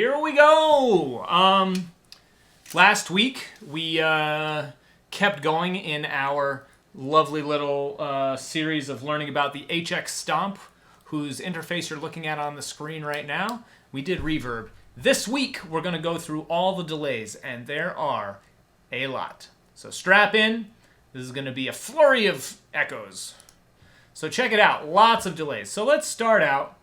Here we go. Last week we kept going in our lovely little series of learning about the HX Stomp, whose interface you're looking at on the screen right now. We did reverb. This week we're going to go through all the delays, and there are a lot. So strap in. This is going to be a flurry of echoes. So check it out. Lots of delays. So let's start out.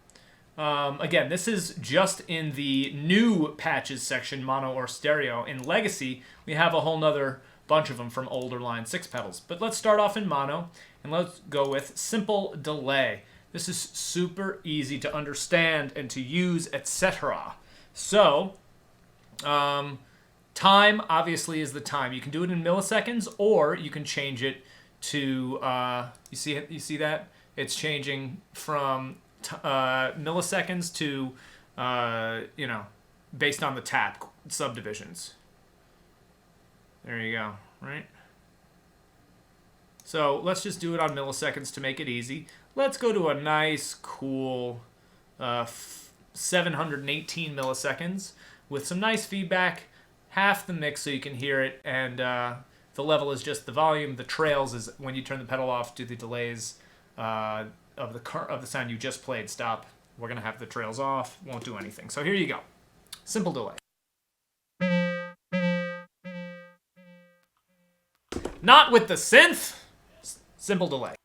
Again, this is just in the new patches section, mono or stereo. In Legacy, we have a whole nother bunch of them from older Line 6 pedals. But let's start off in mono, and let's go with simple delay. This is super easy to understand and to use, etc. So, time obviously is the time. You can do it in milliseconds, or you can change it to, you see that? It's changing from milliseconds to, based on the tap subdivisions. There you go, right? So let's just do it on milliseconds to make it easy. Let's go to a nice, cool 718 milliseconds with some nice feedback, half the mix so you can hear it, and the level is just the volume. The trails is when you turn the pedal off, do the delays of the sound you just played stop. We're gonna have the trails off, won't do anything. So here you go. Simple delay. Not with the synth. Simple delay.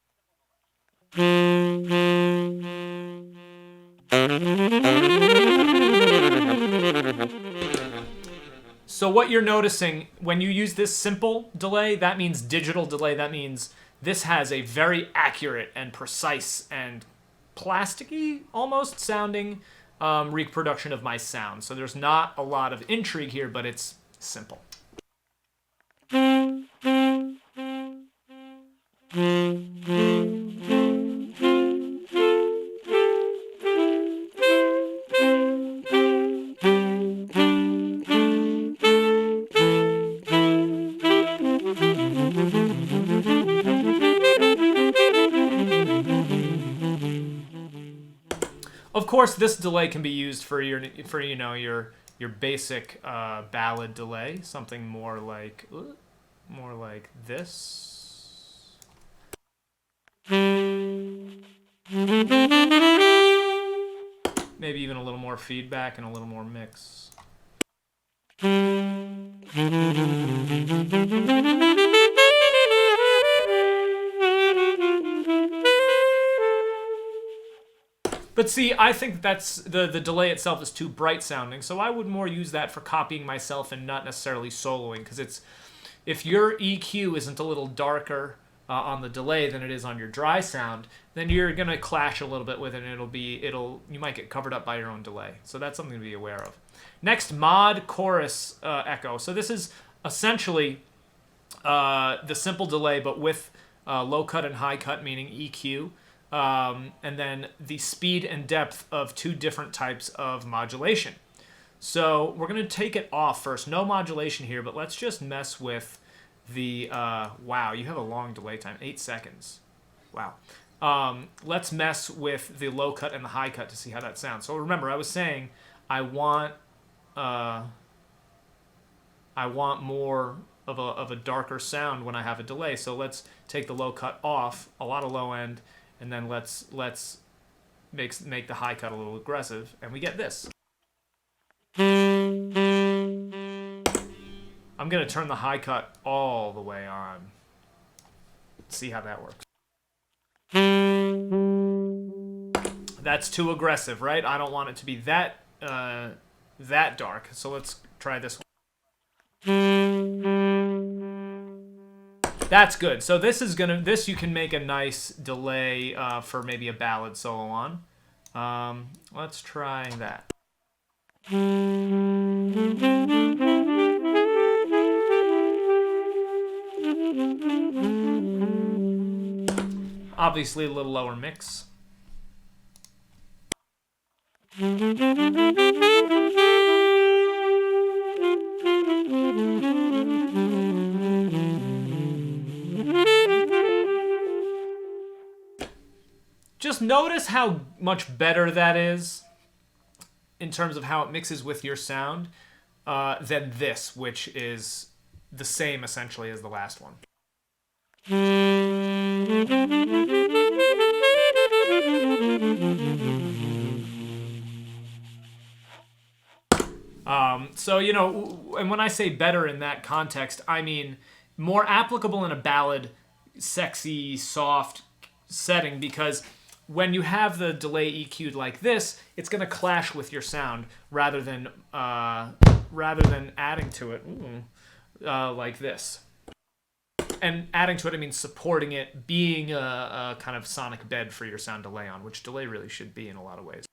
So what you're noticing when you use this simple delay, that means digital delay. That means this has a very accurate and precise and plasticky almost sounding reproduction of my sound. So there's not a lot of intrigue here, but it's simple. Of course, this delay can be used for your basic ballad delay, something more like this. Maybe even a little more feedback and a little more mix. But see, I think that's the delay itself is too bright sounding, so I would more use that for copying myself and not necessarily soloing, because if your EQ isn't a little darker on the delay than it is on your dry sound, then you're gonna clash a little bit with it, and you might get covered up by your own delay. So that's something to be aware of. Next, mod chorus echo. So this is essentially the simple delay, but with low cut and high cut, meaning EQ. And then the speed and depth of two different types of modulation. So we're going to take it off first. No modulation here, but let's just mess with the... wow, you have a long delay time. 8 seconds. Wow. Let's mess with the low cut and the high cut to see how that sounds. So remember, I was saying I want more of a darker sound when I have a delay. So let's take the low cut off, a lot of low end, and then let's make the high cut a little aggressive, and we get this. I'm gonna turn the high cut all the way on. See how that works. That's too aggressive, right? I don't want it to be that dark. So let's try this one. That's good. So this you can make a nice delay for maybe a ballad solo on. Let's try that. Obviously a little lower mix. Just notice how much better that is. in terms of how it mixes with your sound than this, which is the same essentially as the last one. So, you know, and when I say better in that context, I mean more applicable in a ballad, sexy, soft setting, because when you have the delay EQ'd like this, it's going to clash with your sound rather than adding to it like this. And adding to it, I mean supporting it, being a kind of sonic bed for your sound to lay on, which delay really should be in a lot of ways.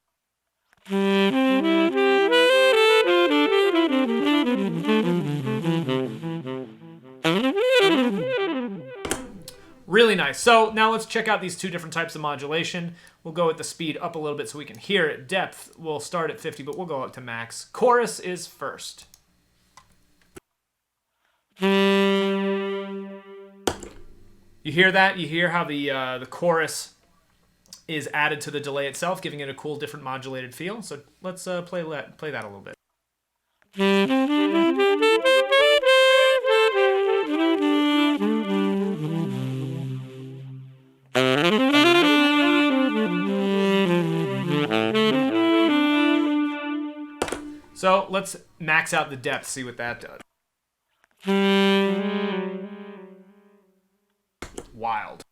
Really nice. So now let's check out these two different types of modulation. We'll go with the speed up a little bit so we can hear it. Depth, we'll start at 50, but we'll go up to max. Chorus is first. You hear that? You hear how the chorus is added to the delay itself, giving it a cool, different modulated feel. So let's play that a little bit. So let's max out the depth, see what that does. Wild.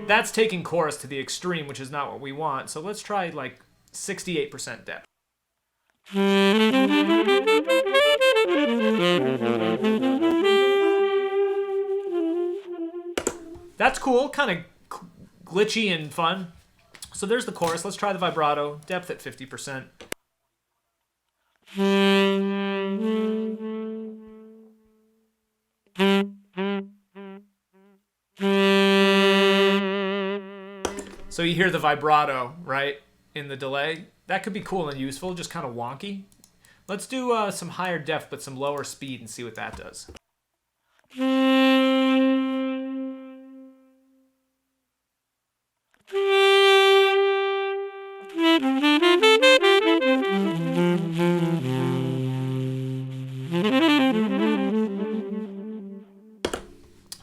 That's taking chorus to the extreme, which is not what we want. So let's try like 68% depth. That's cool, kind of glitchy and fun. So there's the chorus. Let's try the vibrato, depth at 50%. So you hear the vibrato, right, in the delay. That could be cool and useful, just kind of wonky. Let's do some higher depth but some lower speed and see what that does.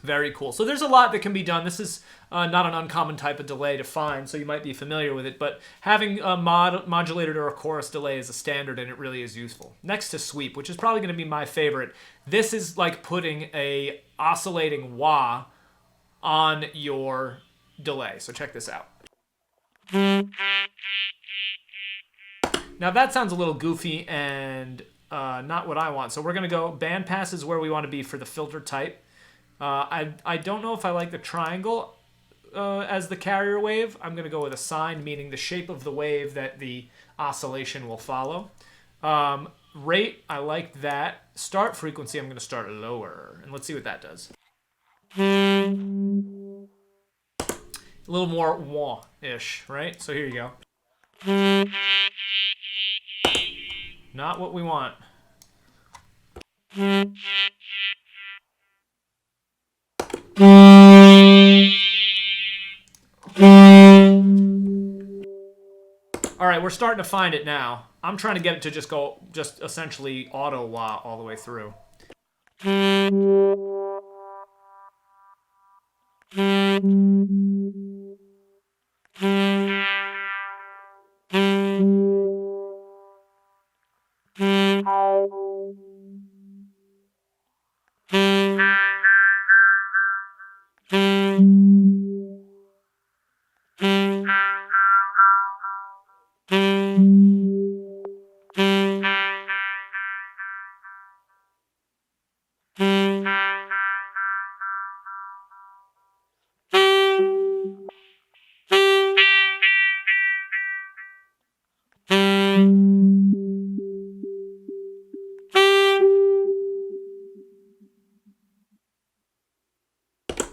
Very cool. So there's a lot that can be done. This is not an uncommon type of delay to find, so you might be familiar with it, but having a modulated or a chorus delay is a standard, and it really is useful. Next to sweep, which is probably going to be my favorite. This is like putting a oscillating wah on your delay. So check this out. Now that sounds a little goofy and not what I want. So we're going to go bandpass is where we want to be for the filter type. I don't know if I like the triangle as the carrier wave. I'm going to go with a sine, meaning the shape of the wave that the oscillation will follow. Rate, I like that. Start frequency, I'm going to start lower. And let's see what that does. A little more wah-ish, right? So here you go. Not what we want. All right, we're starting to find it now. I'm trying to get it to just essentially auto wah all the way through.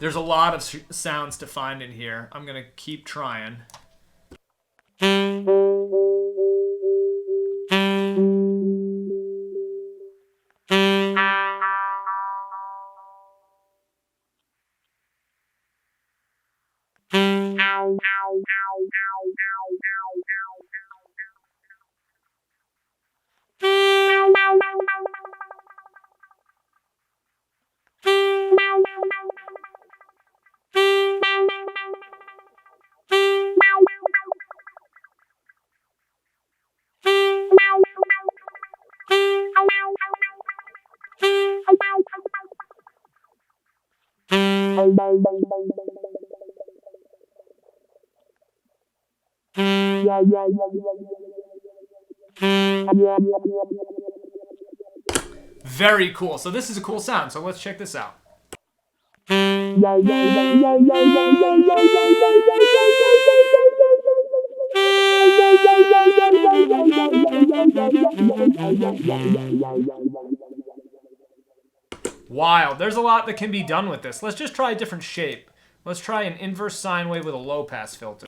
There's a lot of sounds to find in here. I'm going to keep trying. Very cool. So this is a cool sound. So let's check this out. Wild. There's a lot that can be done with this. Let's just try a different shape. Let's try an inverse sine wave with a low pass filter.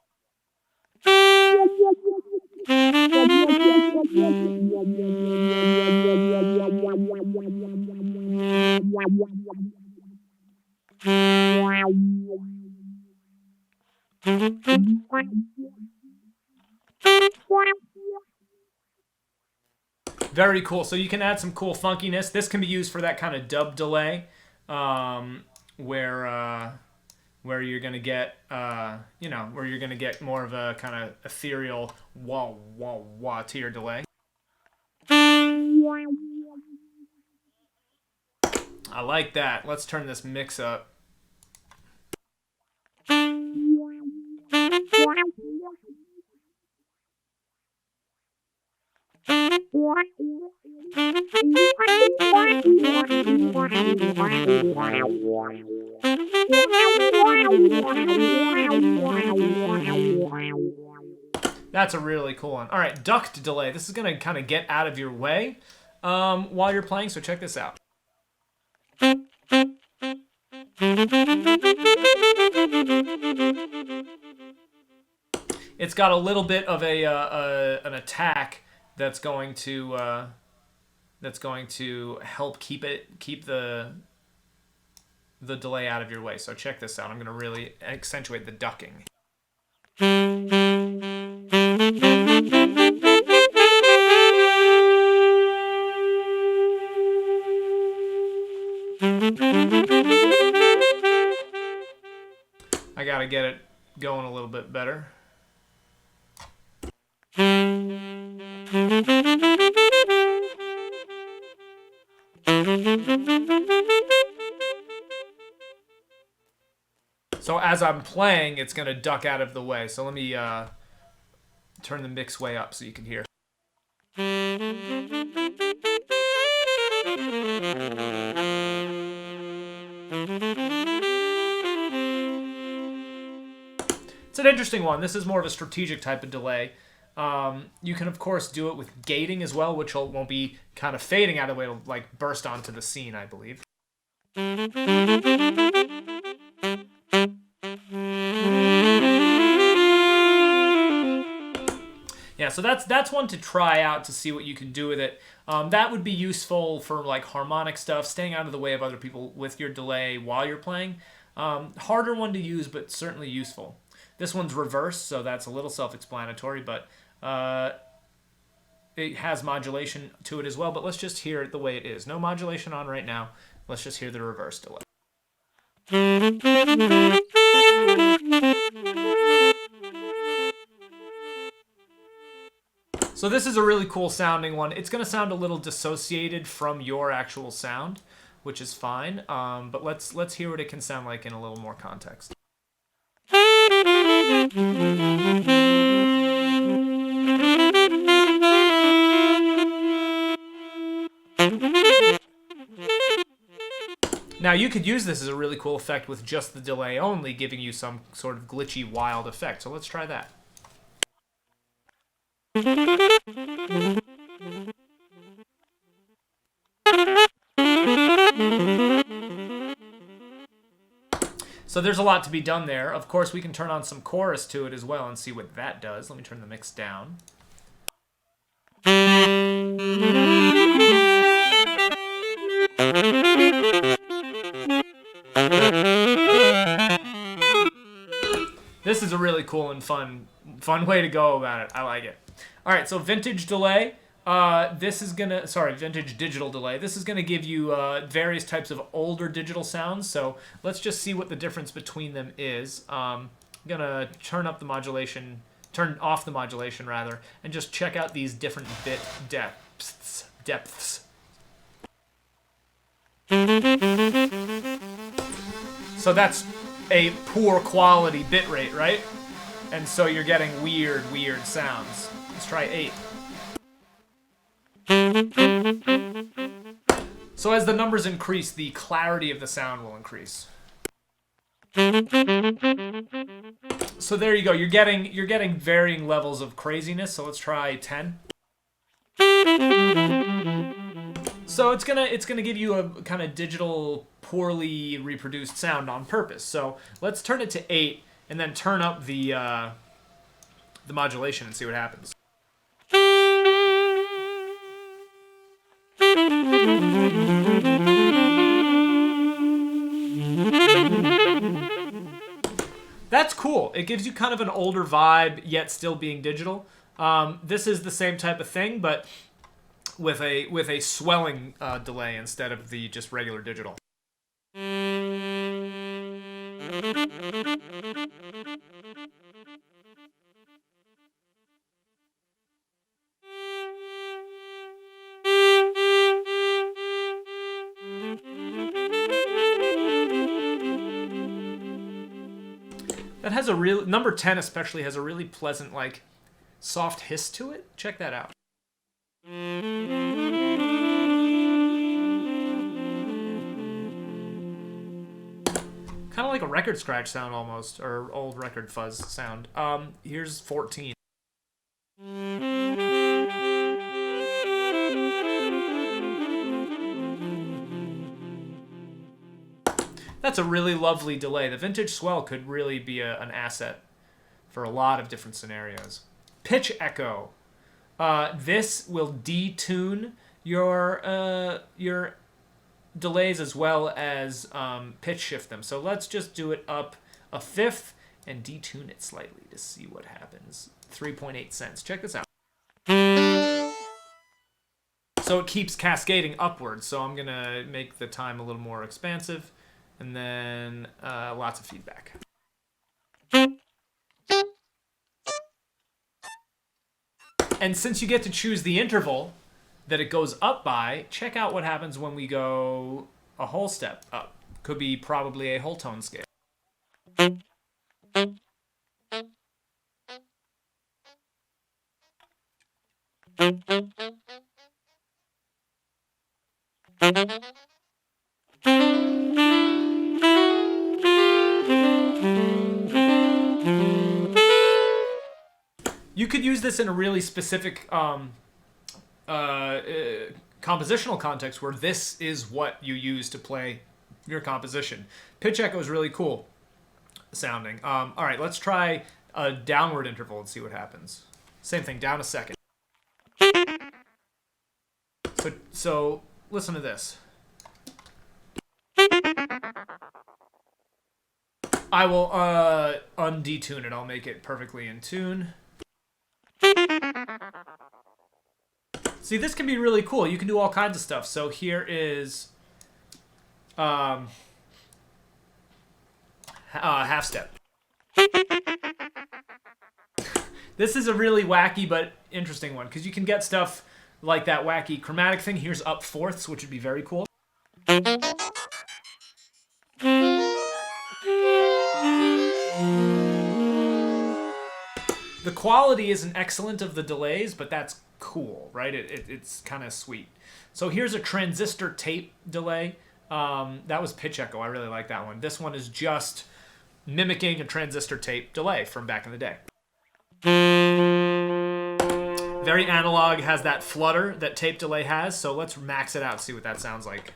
Very cool. So you can add some cool funkiness. This can be used for that kind of dub delay, where you're gonna get, where you're gonna get more of a kind of ethereal wah wah wah to your delay. I like that. Let's turn this mix up. That's a really cool one. All right, ducked delay. This is going to kind of get out of your way while you're playing, so check this out. It's got a little bit of an attack that's going to help keep the delay out of your way. So check this out. I'm going to really accentuate the ducking. I got to get it going a little bit better. So as I'm playing, it's going to duck out of the way. So let me turn the mix way up so you can hear. It's an interesting one. This is more of a strategic type of delay. You can, of course, do it with gating as well, which won't be kind of fading out of the way. It'll like burst onto the scene, I believe. Yeah, so that's one to try out to see what you can do with it. That would be useful for like harmonic stuff, staying out of the way of other people with your delay while you're playing. Harder one to use, but certainly useful. This one's reversed, so that's a little self-explanatory, but it has modulation to it as well. But let's just hear it the way it is. No modulation on right now. Let's just hear the reverse delay. So this is a really cool sounding one. It's going to sound a little dissociated from your actual sound, which is fine. But let's hear what it can sound like in a little more context. Now you could use this as a really cool effect with just the delay only, giving you some sort of glitchy, wild effect. So let's try that. So there's a lot to be done there. Of course, we can turn on some chorus to it as well and see what that does. Let me turn the mix down. This is a really cool and fun way to go about it. I like it. All right, so vintage delay. Vintage digital delay. This is gonna give you various types of older digital sounds. So let's just see what the difference between them is. I'm gonna turn off the modulation rather, and just check out these different bit depths. So that's a poor quality bitrate, right? And so you're getting weird sounds. Let's try 8. So as the numbers increase, the clarity of the sound will increase. So there you go. You're getting varying levels of craziness. So let's try 10. So it's gonna give you a kind of digital, poorly reproduced sound on purpose. So let's turn it to 8 and then turn up the modulation and see what happens. That's cool. It gives you kind of an older vibe, yet still being digital. This is the same type of thing, but with a swelling delay instead of the just regular digital. That has a real number 10 especially has a really pleasant, like, soft hiss to it. Check that out. Kind of like a record scratch sound almost, or old record fuzz sound. Here's 14. That's a really lovely delay. The vintage swell could really be an asset for a lot of different scenarios. Pitch echo. This will detune your delays as well as pitch shift them. So let's just do it up a fifth and detune it slightly to see what happens. 3.8 cents. Check this out. So it keeps cascading upwards. So I'm going to make the time a little more expansive. And then lots of feedback. And since you get to choose the interval that it goes up by, check out what happens when we go a whole step up. Could be probably a whole tone scale. You could use this in a really specific compositional context where this is what you use to play your composition. Pitch echo is really cool sounding. All right, let's try a downward interval and see what happens. Same thing, down a second. So listen to this. I will undetune it. I'll make it perfectly in tune. See, this can be really cool. You can do all kinds of stuff. So here is half step. This is a really wacky but interesting one because you can get stuff like that wacky chromatic thing. Here's up fourths, which would be very cool. The quality isn't excellent of the delays, but that's cool, right? It's kind of sweet. So here's a transistor tape delay. That was pitch echo. I really like that one. This one is just mimicking a transistor tape delay from back in the day. Very analog, has that flutter that tape delay has. So let's max it out, see what that sounds like.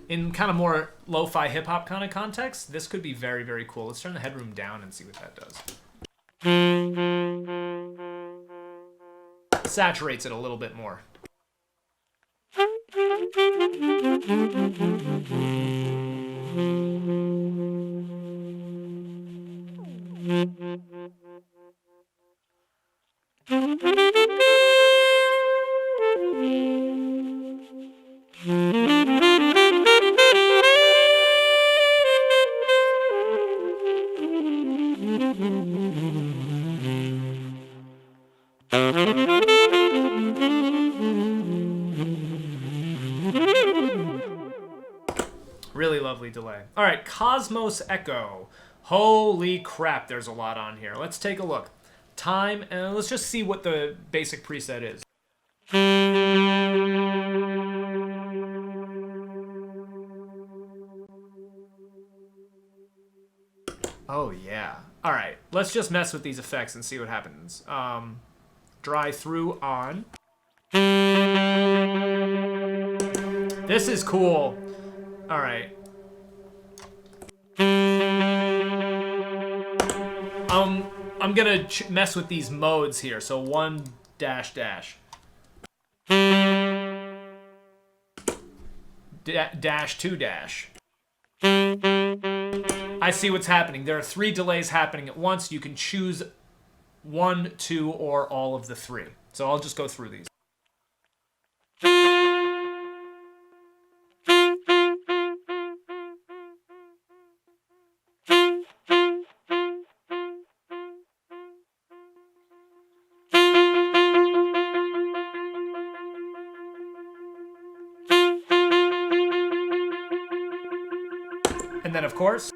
In kind of more lo-fi hip-hop kind of context, this could be very, very cool. Let's turn the headroom down and see what that does. Saturates it a little bit more. lovely delay. All right, Cosmos Echo. Holy crap, there's a lot on here. Let's take a look. Time, and let's just see what the basic preset is. Oh, yeah. All right, let's just mess with these effects and see what happens. Dry through on. This is cool. All right. I'm gonna mess with these modes here. So 1 dash dash. Dash 2 dash. I see what's happening. There are 3 delays happening at once. You can choose 1, 2, or all of the 3. So I'll just go through these. And then, of course,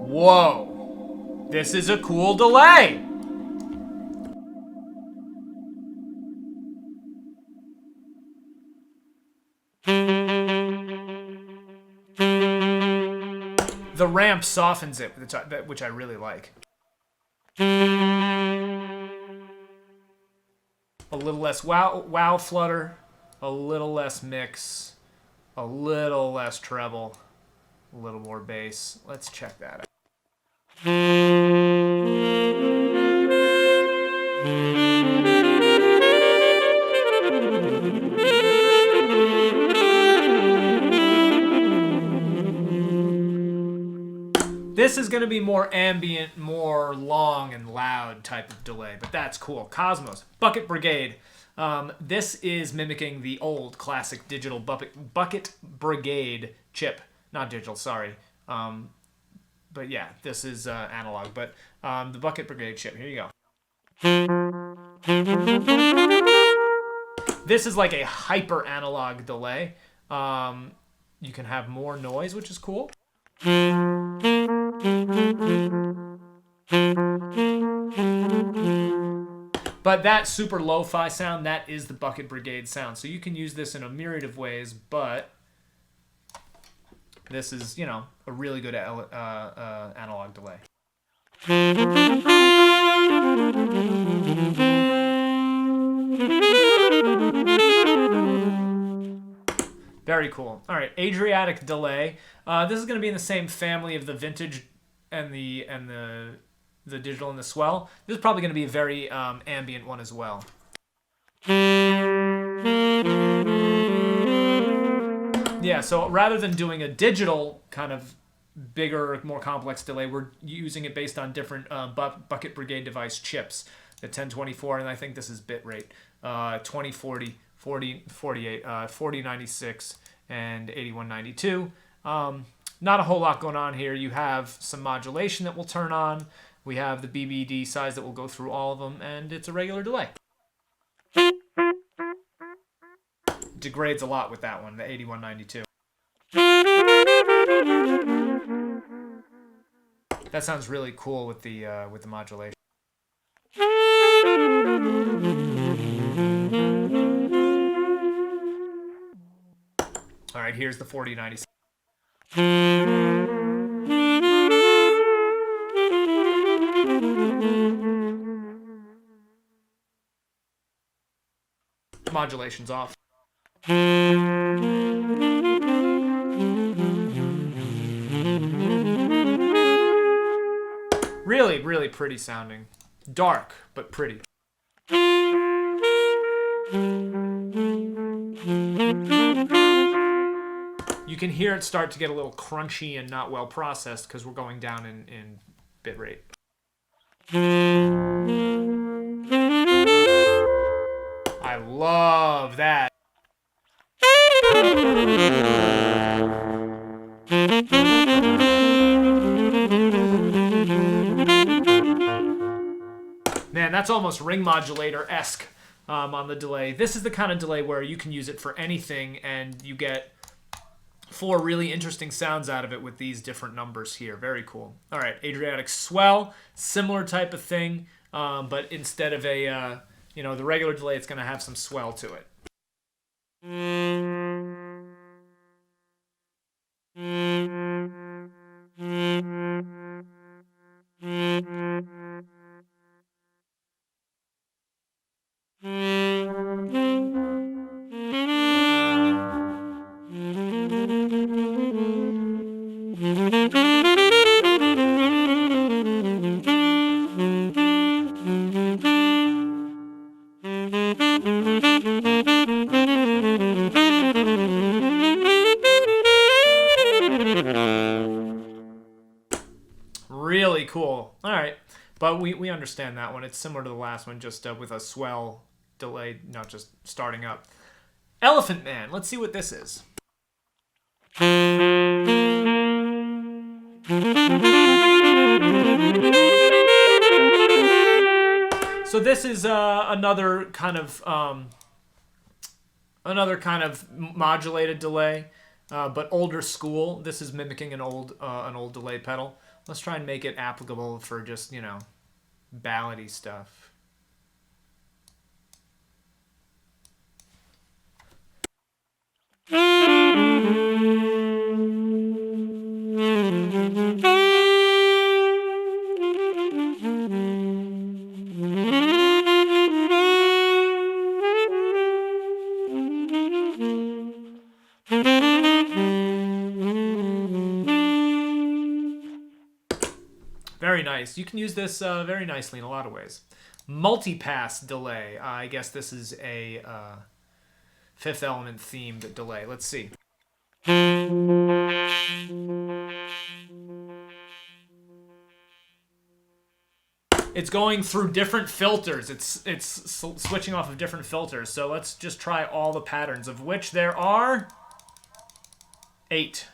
whoa, this is a cool delay. The ramp softens it, which I really like. A little less wow flutter, a little less mix, a little less treble, a little more bass. Let's check that out. This is going to be more ambient, more long and loud type of delay, but that's cool. Cosmos, Bucket Brigade. This is mimicking the old classic digital Bucket Brigade chip. Not digital, sorry. But yeah, this is analog, but the Bucket Brigade chip. Here you go. This is like a hyper analog delay. You can have more noise, which is cool. But that super lo-fi sound, that is the Bucket Brigade sound. So you can use this in a myriad of ways, but this is, you know, a really good analog delay. Very cool. All right, Adriatic delay. This is going to be in the same family of the vintage and the digital and the swell. This is probably going to be a very ambient one as well. Yeah, so rather than doing a digital kind of bigger, more complex delay, we're using it based on different Bucket Brigade device chips. The 1024, and I think this is bitrate, 2040, 4048, 4096, and 8192. Not a whole lot going on here. You have some modulation that will turn on. We have the BBD size that will go through all of them, and it's a regular delay. Degrades a lot with that one, the 8192. That sounds really cool with the modulation. All right, here's the 4096. Modulation's off. Really, really pretty sounding. Dark, but pretty. You can hear it start to get a little crunchy and not well processed because we're going down in bitrate. I I love that. Man, that's almost ring modulator-esque on the delay. This is the kind of delay where you can use it for anything and you get 4 really interesting sounds out of it with these different numbers here. Very cool. All right, adriatic swell, similar type of thing, but instead of a, the regular delay, it's going to have some swell to it. Really cool. All right. But we understand that one. It's similar to the last one, just with a swell delay, not just starting up. Elephant Man. Let's see what this is. So this is another kind of modulated delay, but older school. This is mimicking an old delay pedal. Let's try and make it applicable for just, ballady stuff. Very nice. You can use this very nicely in a lot of ways. Multi-pass delay. I guess this is a Fifth Element themed delay. Let's see. It's going through different filters. It's switching off of different filters. So let's just try all the patterns, of which there are 8.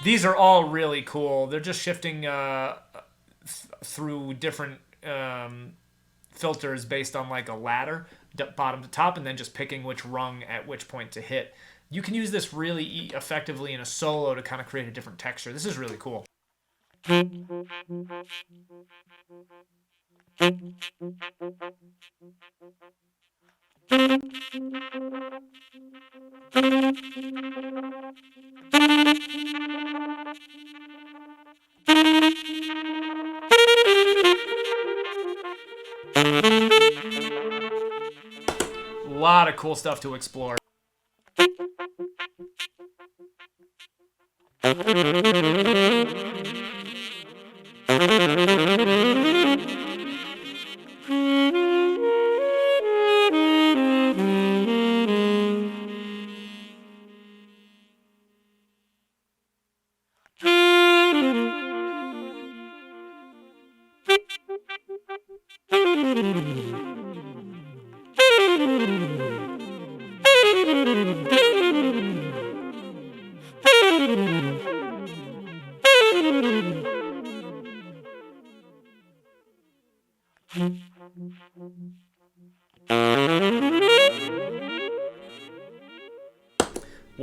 These are all really cool. They're just shifting through different filters based on like a ladder, bottom to top, and then just picking which rung at which point to hit. You can use this really effectively in a solo to kind of create a different texture. This is really cool. A lot of cool stuff to explore.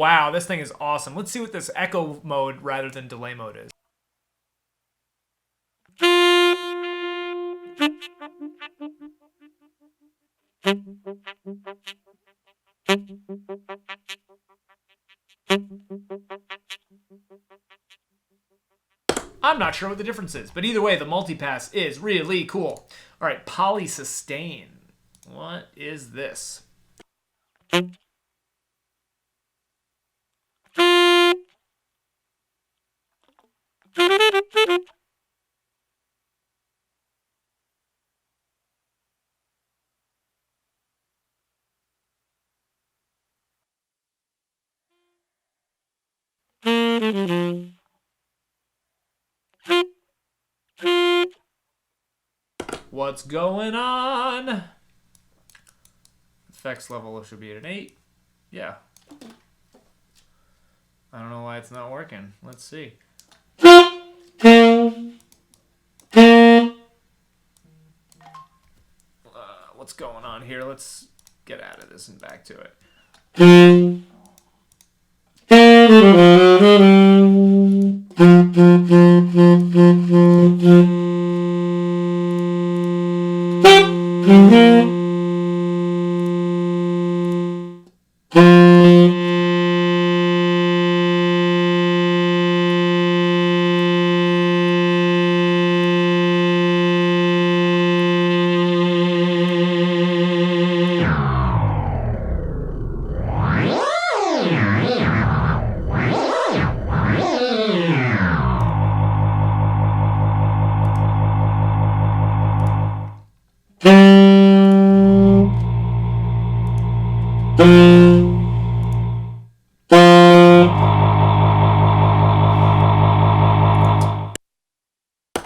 Wow, this thing is awesome. Let's see what this echo mode rather than delay mode is. I'm not sure what the difference is, but either way, the multipass is really cool. All right, polysustain. What is this? What's going on? Effects level should be at an 8. Yeah. I don't know why it's not working. Let's see. What's going on here? Let's get out of this and back to it.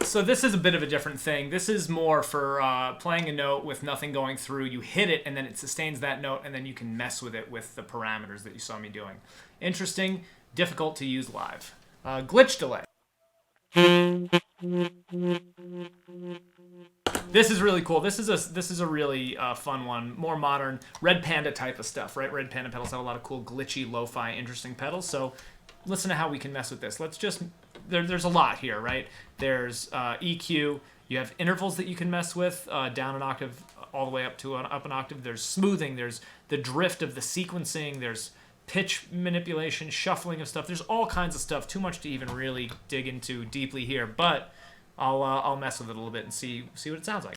So this is a bit of a different thing. This is more for playing a note with nothing going through. You hit it, and then it sustains that note, and then you can mess with it with the parameters that you saw me doing. Interesting, difficult to use live. Glitch delay. This is really cool. This is a really fun one, more modern, Red Panda type of stuff, right? Red Panda pedals have a lot of cool, glitchy, lo-fi, interesting pedals. So listen to how we can mess with this. Let's just there's a lot here, right? There's EQ. You have intervals that you can mess with, down an octave all the way up to up an octave. There's smoothing. There's the drift of the sequencing. There's pitch manipulation, shuffling of stuff. There's all kinds of stuff. Too much to even really dig into deeply here, but I'll mess with it a little bit and see what it sounds like.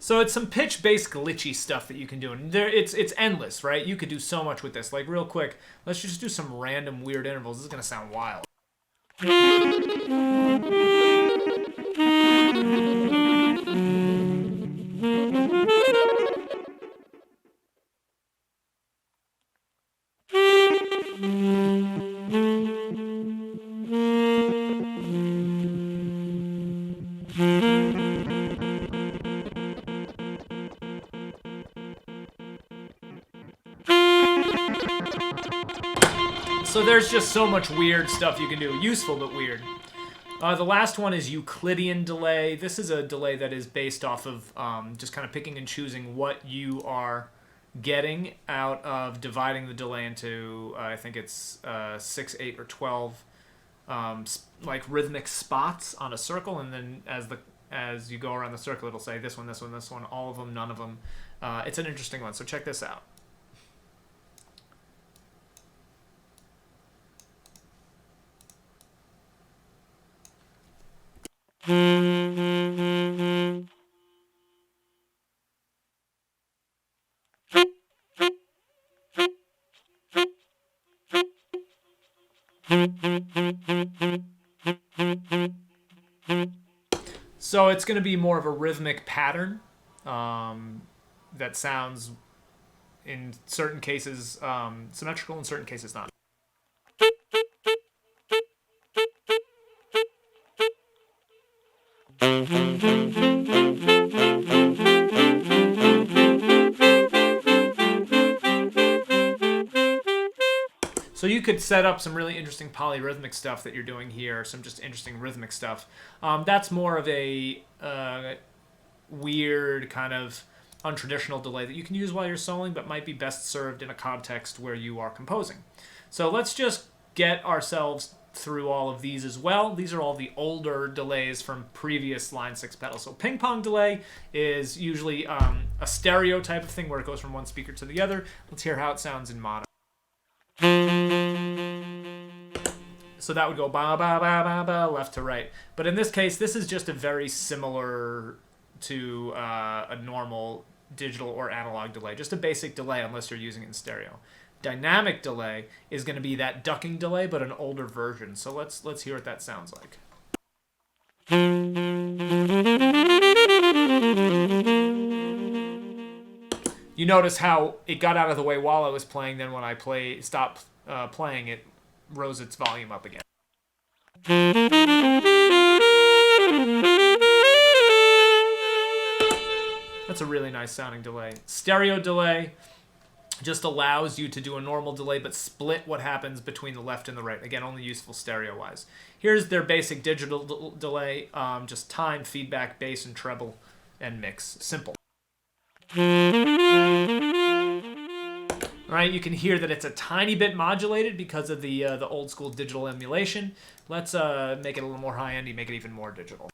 So it's some pitch-based glitchy stuff that you can do, and it's endless, right? You could do so much with this. Like, real quick, let's just do some random weird intervals. This is gonna sound wild. So there's just so much weird stuff you can do. Useful, but weird. The last one is Euclidean delay. This is a delay that is based off of just kind of picking and choosing what you are getting out of dividing the delay into, I think it's 6, 8, or 12 like rhythmic spots on a circle, and then as the as you go around the circle, it'll say this one, this one, this one, all of them, none of them. It's an interesting one, so check this out. So it's going to be more of a rhythmic pattern that sounds, in certain cases, symmetrical, in certain cases not. So you could set up some really interesting polyrhythmic stuff that you're doing here, some just interesting rhythmic stuff. That's more of a weird kind of untraditional delay that you can use while you're soloing, but might be best served in a context where you are composing. So let's just get ourselves through all of these as well. These are all the older delays from previous Line 6 pedals. So ping pong delay is usually a stereo type of thing where it goes from one speaker to the other. Let's hear how it sounds in mono. So that would go ba ba ba ba ba left to right. But in this case, this is just a very similar to a normal digital or analog delay, just a basic delay unless you're using it in stereo. Dynamic delay is going to be that ducking delay, but an older version. So let's hear what that sounds like. You notice how it got out of the way while I was playing, then when I stopped playing, it rose its volume up again. That's a really nice sounding delay. Stereo delay just allows you to do a normal delay but split what happens between the left and the right. Again, only useful stereo-wise. Here's their basic digital delay, just time, feedback, bass, and treble, and mix. Simple. All right, you can hear that it's a tiny bit modulated because of the old school digital emulation. Let's make it a little more high-endy, make it even more digital.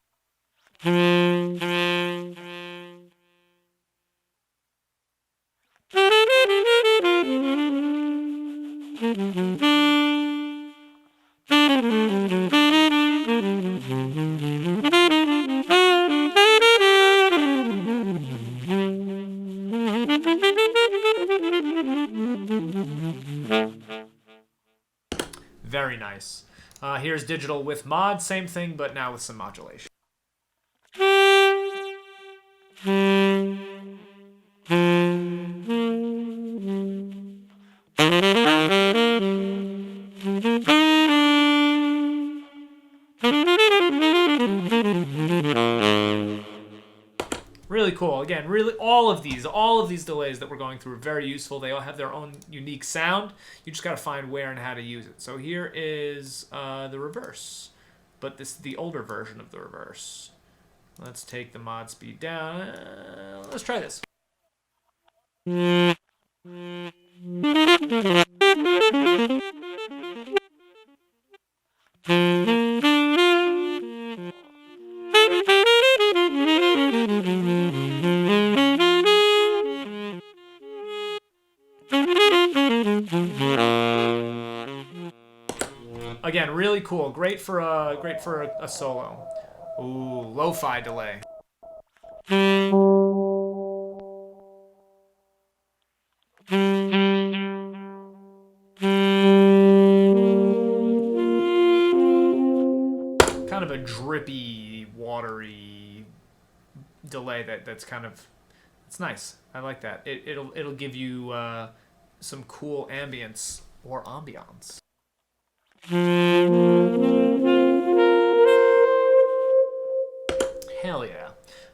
Very nice. Here's digital with mod, same thing, but now with some modulation. Really cool. Again, really all of these delays that we're going through are very useful. They all have their own unique sound. You just got to find where and how to use it. So here is the reverse, but this is the older version of the reverse. Let's take the mod speed down. Let's try this. Again, really cool. Great for a solo. Ooh, lo-fi delay. Kind of a drippy, watery delay that's kind of, it's nice. I like that. It'll give you some cool ambience or ambiance. Hell yeah.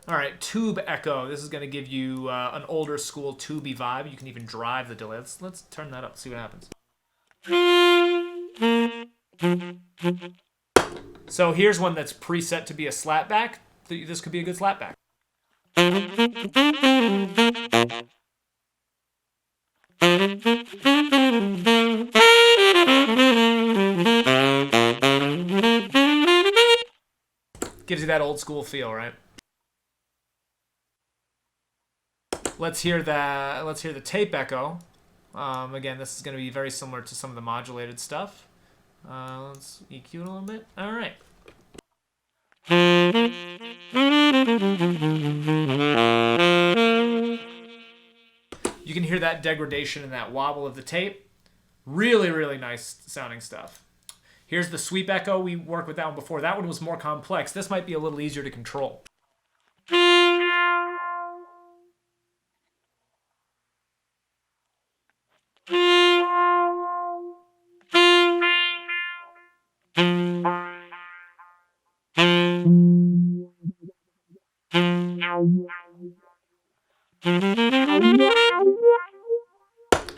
All right, tube echo. This is going to give you an older school tubey vibe. You can even drive the delay. Let's turn that up, see what happens. So here's one that's preset to be a slapback. This could be a good slapback. Gives you that old school feel, right? let's hear the tape echo. Again, this is going to be very similar to some of the modulated stuff. Let's EQ it a little bit. All right. You can hear that degradation and that wobble of the tape. Really, really nice sounding stuff. Here's the sweep echo. We worked with that one before. That one was more complex. This might be a little easier to control.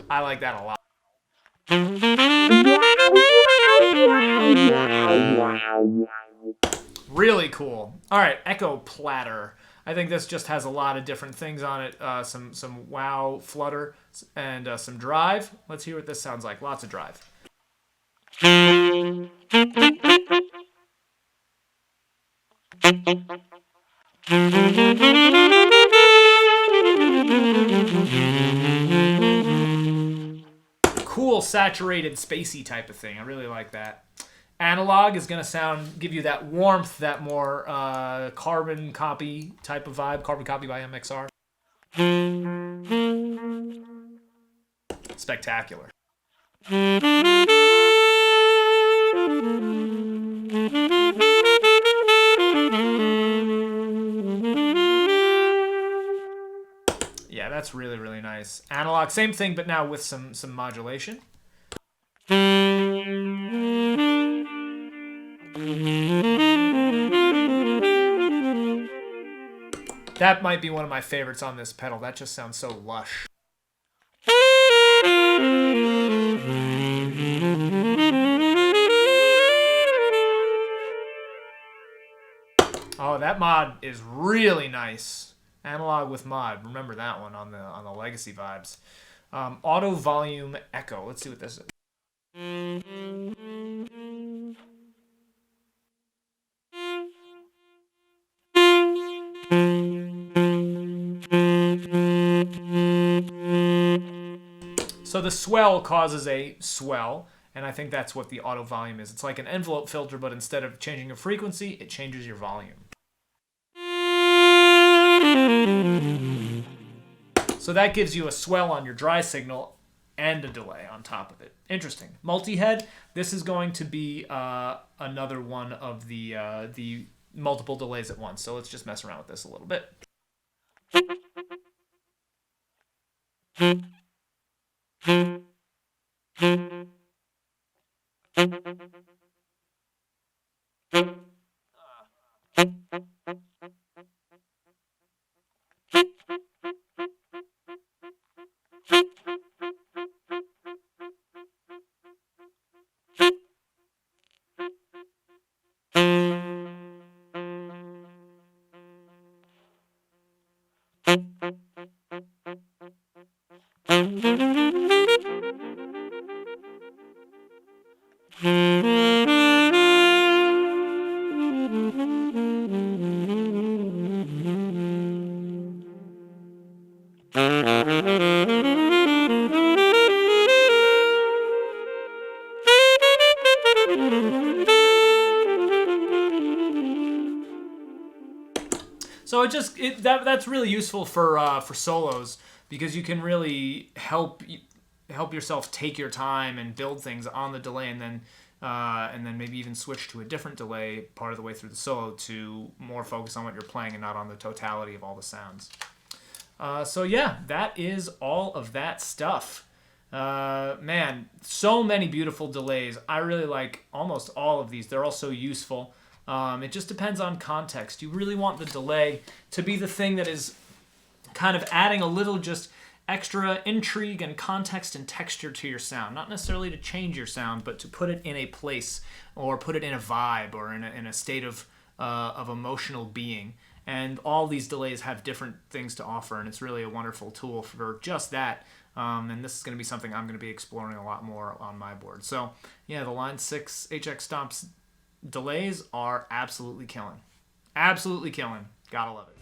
I like that a lot. Really cool. All right, echo platter. I think this just has a lot of different things on it. Some wow flutter and some drive. Let's hear what this sounds like. Lots of drive. Cool, saturated, spacey type of thing. I really like that. Analog is going to give you that warmth, that more carbon copy type of vibe. Carbon copy by MXR. Spectacular. Yeah, that's really, really nice. Analog, same thing, but now with some modulation. That might be one of my favorites on this pedal. That just sounds so lush. Oh, that mod is really nice. Analog with mod. Remember that one on the legacy vibes. Auto volume echo. Let's see what this is. So the swell causes a swell, and I think that's what the auto volume is. It's like an envelope filter, but instead of changing your frequency, it changes your volume. So that gives you a swell on your dry signal and a delay on top of it. Interesting. Multi-head, this is going to be another one of the multiple delays at once. So let's just mess around with this a little bit. So that's really useful for solos, because you can really help yourself take your time and build things on the delay, and then maybe even switch to a different delay part of the way through the solo to more focus on what you're playing and not on the totality of all the sounds. So yeah, that is all of that stuff. Man, so many beautiful delays. I really like almost all of these. They're all so useful. It just depends on context. You really want the delay to be the thing that is kind of adding a little just extra intrigue and context and texture to your sound. Not necessarily to change your sound, but to put it in a place or put it in a vibe or in a state of emotional being. And all these delays have different things to offer, and it's really a wonderful tool for just that. And this is going to be something I'm going to be exploring a lot more on my board. So yeah, the LINE6 HX Stomp's delays are absolutely killing. Absolutely killing. Gotta love it.